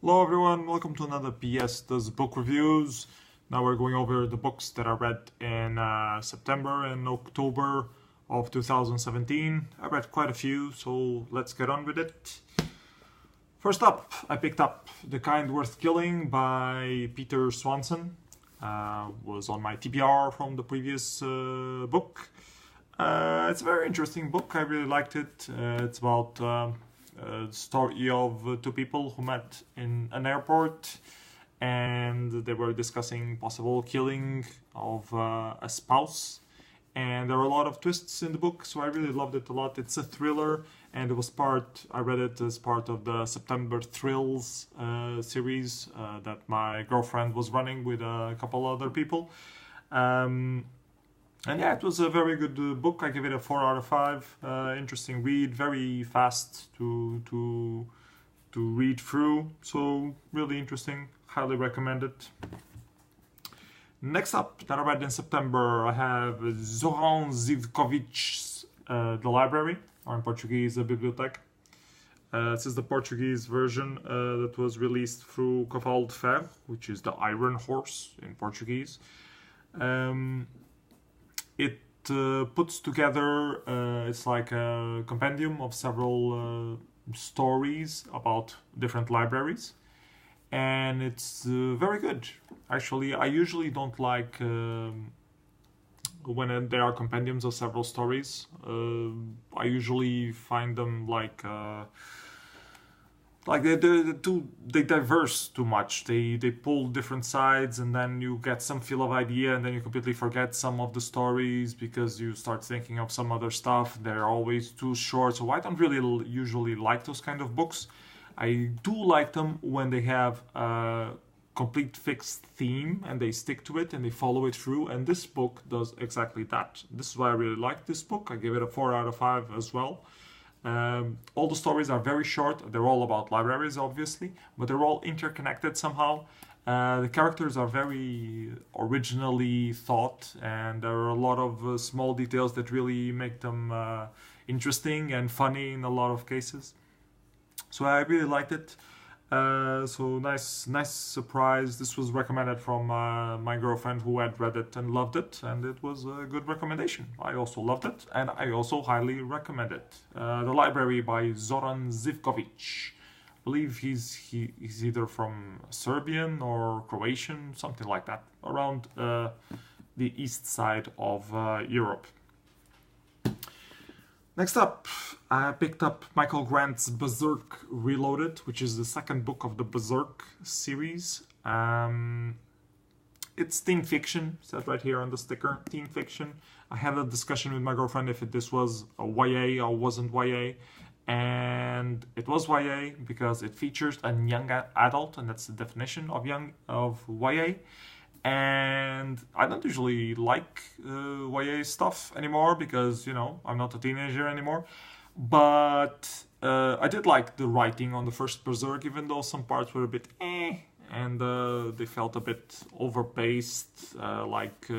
Hello everyone, welcome to another PS Does Book Reviews. Now we're going over the books that I read in September and October of 2017. I read quite a few, so let's get on with it. First up, I picked up The Kind Worth Killing by Peter Swanson. Was on my TBR from the previous book. It's a very interesting book, I really liked it. It's about a story of two people who met in an airport and they were discussing possible killing of a spouse, and there were a lot of twists in the book, so I really loved it a lot. It's a thriller, and it was I read it as part of the September Thrills series that my girlfriend was running with a couple other people. And yeah, it was a very good book. I give it a 4 out of 5. Interesting read, very fast to read through. So really interesting. Highly recommend it. Next up, that I read in September, I have Zoran Živković's The Library, or in Portuguese, the Biblioteca. This is the Portuguese version that was released through Cavalo de Ferro, which is the Iron Horse in Portuguese. It puts together, it's like a compendium of several stories about different libraries, and it's very good. Actually, I usually don't like when there are compendiums of several stories. I usually find them like they diverse too much. They pull different sides, and then you get some feel of idea, and then you completely forget some of the stories because you start thinking of some other stuff. They're always too short, so I don't really usually like those kind of books. I do like them when they have a complete fixed theme and they stick to it and they follow it through, and this book does exactly that. This is why I really like this book. I give it a 4 out of 5 as well. All the stories are very short. They're all about libraries, obviously, but they're all interconnected somehow. The characters are very originally thought, and there are a lot of small details that really make them interesting and funny in a lot of cases. So I really liked it. So nice surprise. This was recommended from my girlfriend who had read it and loved it, and it was a good recommendation. I also loved it, and I also highly recommend it. The Library by Zoran Živković. I believe he's either from Serbian or Croatian, something like that, around the east side of Europe. Next up, I picked up Michael Grant's Berserk Reloaded, which is the second book of the Bzrk series. It's teen fiction, said right here on the sticker, teen fiction. I had a discussion with my girlfriend if this was a YA or wasn't YA, and it was YA because it features a young adult, and that's the definition of YA. And I don't usually like YA stuff anymore because, you know, I'm not a teenager anymore. But I did like the writing on the first Berserk, even though some parts were a bit and they felt a bit overpaced, like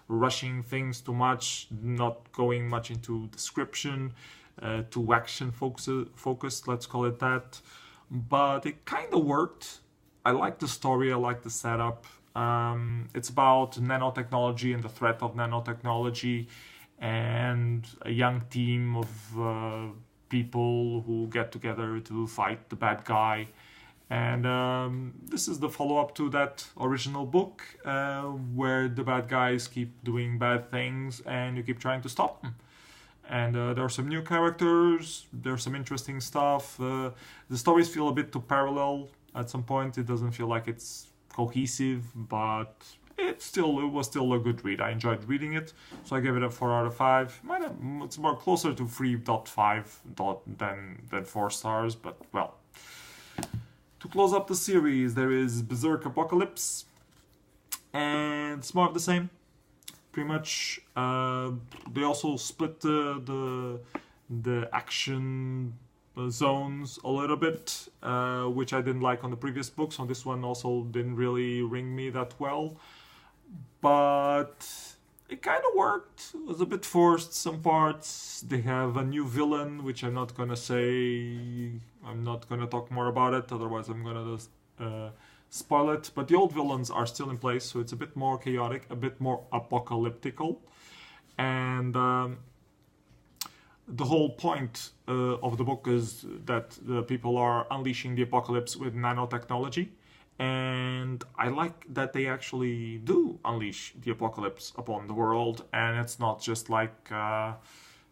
rushing things too much, not going much into description, too action focused, let's call it that. But it kind of worked. I like the story, I like the setup. It's about nanotechnology and the threat of nanotechnology, and a young team of people who get together to fight the bad guy. And this is the follow-up to that original book, where the bad guys keep doing bad things and you keep trying to stop them. And there are some new characters, there's some interesting stuff. The stories feel a bit too parallel at some point. It doesn't feel like it's cohesive, but it was still a good read. I enjoyed reading it, so I gave it a 4 out of 5. It's more closer to 3.5 than 4 stars, but well. To close up the series, there is Berserk Apocalypse, and it's more of the same. Pretty much, they also split the action zones a little bit, which I didn't like on the previous books. On this one also didn't really ring me that well, but it kind of worked. It was a bit forced some parts. They have a new villain, which I'm not gonna say. I'm not gonna talk more about it, otherwise I'm gonna spoil it, but the old villains are still in place, so it's a bit more chaotic, a bit more apocalyptical, and the whole point of the book is that the people are unleashing the apocalypse with nanotechnology, and I like that they actually do unleash the apocalypse upon the world, and it's not just like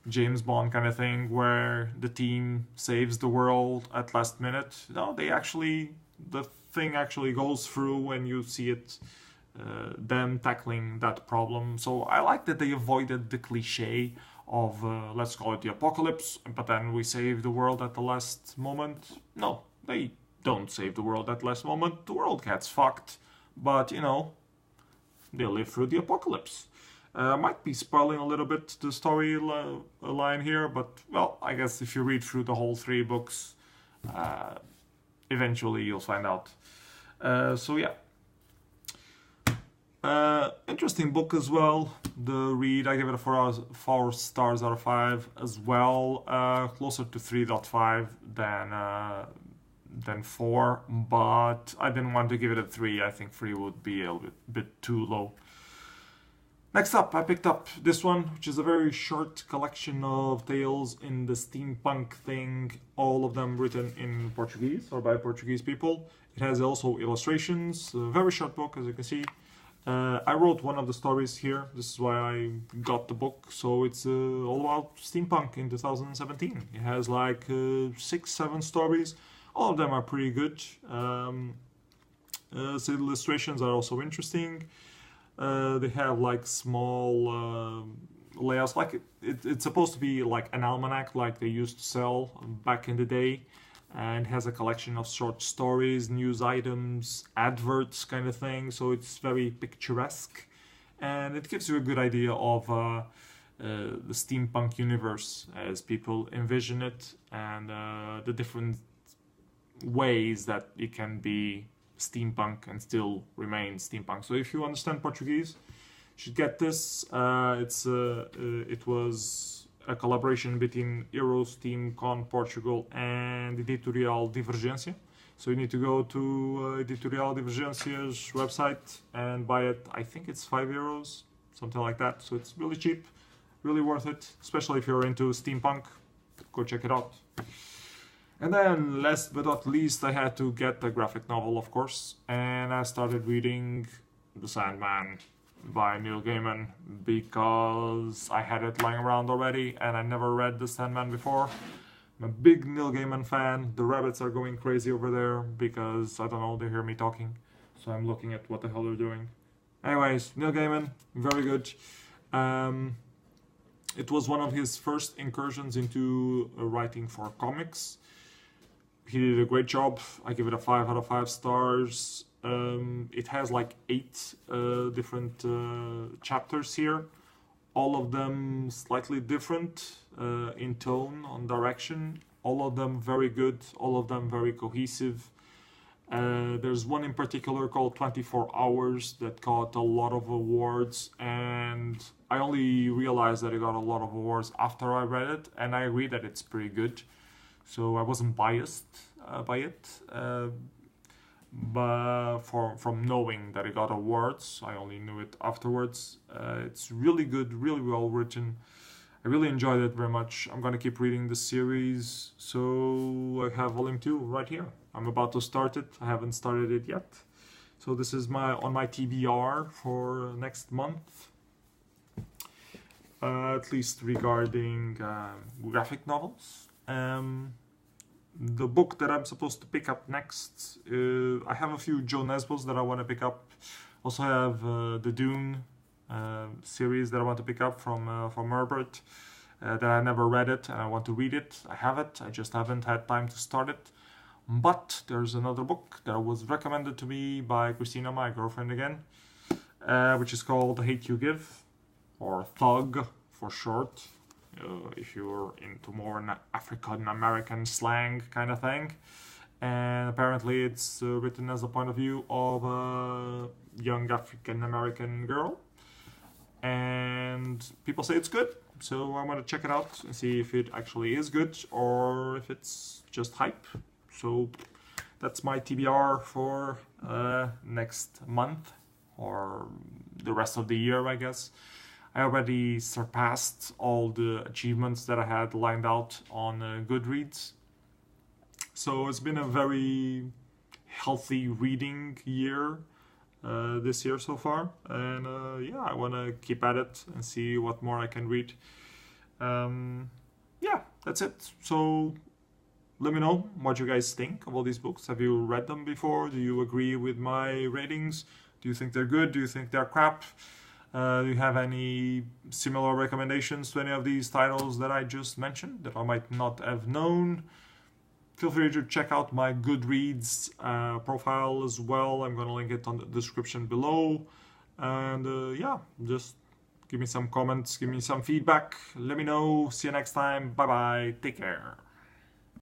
James Bond kind of thing where the team saves the world at last minute. No, the thing actually goes through when you see it, them tackling that problem. So I like that they avoided the cliche of let's call it the apocalypse, but then we save the world at the last moment. No, they don't save the world at the last moment. The world gets fucked, but you know, they live through the apocalypse. Might be spoiling a little bit the story line here, but well, I guess if you read through the whole 3 books, eventually you'll find out. So yeah. Interesting book as well. The read, I give it a 4 stars out of 5 as well. Closer to 3.5 than 4, but I didn't want to give it a 3. I think 3 would be a bit too low. Next up, I picked up this one, which is a very short collection of tales in the steampunk thing, all of them written in Portuguese or by Portuguese people. It has also illustrations, a very short book, as you can see. I wrote one of the stories here, this is why I got the book, so it's all about steampunk in 2017. It has like 6-7 stories, all of them are pretty good. So the illustrations are also interesting. They have like small layouts, like it's supposed to be like an almanac like they used to sell back in the day, and has a collection of short stories, news items, adverts kind of thing, so it's very picturesque, and it gives you a good idea of the steampunk universe as people envision it, and the different ways that it can be steampunk and still remain steampunk. So if you understand Portuguese, you should get this. It was a collaboration between Steamcon Portugal and Editorial Divergência. So you need to go to Editorial Divergência's website and buy it. I think it's €5, something like that. So it's really cheap, really worth it, especially if you're into steampunk. Go check it out. And then, last but not least, I had to get the graphic novel, of course, and I started reading The Sandman by Neil Gaiman, because I had it lying around already, and I never read The Sandman before. I'm a big Neil Gaiman fan. The rabbits are going crazy over there, because, I don't know, they hear me talking, so I'm looking at what the hell they're doing. Anyways, Neil Gaiman, very good. It was one of his first incursions into writing for comics. He did a great job. I give it a 5 out of 5 stars. It has like 8 different chapters here. All of them slightly different in tone, on direction. All of them very good. All of them very cohesive. There's one in particular called 24 Hours that got a lot of awards, and I only realized that it got a lot of awards after I read it, and I agree that it's pretty good. So I wasn't biased by it, but from knowing that it got awards, I only knew it afterwards. It's really good, really well written. I really enjoyed it very much. I'm gonna keep reading the series, so I have volume 2 right here. I'm about to start it. I haven't started it yet. So this is on my TBR for next month. At least regarding graphic novels. The book that I'm supposed to pick up next, I have a few Joe Nesbos that I want to pick up. Also have the Dune series that I want to pick up from Herbert, that I never read it and I want to read it. I have it, I just haven't had time to start it. But there's another book that was recommended to me by Christina, my girlfriend again, which is called The Hate You Give, or Thug for short. If you're into more African American slang kind of thing, and apparently it's written as a point of view of a young African American girl, and people say it's good, so I'm gonna check it out and see if it actually is good or if it's just hype. So that's my TBR for next month or the rest of the year, I guess. I already surpassed all the achievements that I had lined out on Goodreads. So it's been a very healthy reading year this year so far. And yeah, I want to keep at it and see what more I can read. Yeah, that's it. So let me know what you guys think of all these books. Have you read them before? Do you agree with my ratings? Do you think they're good? Do you think they're crap? Do you have any similar recommendations to any of these titles that I just mentioned that I might not have known? Feel free to check out my Goodreads profile as well. I'm going to link it on the description below. And yeah, just give me some comments, give me some feedback. Let me know. See you next time. Bye bye. Take care.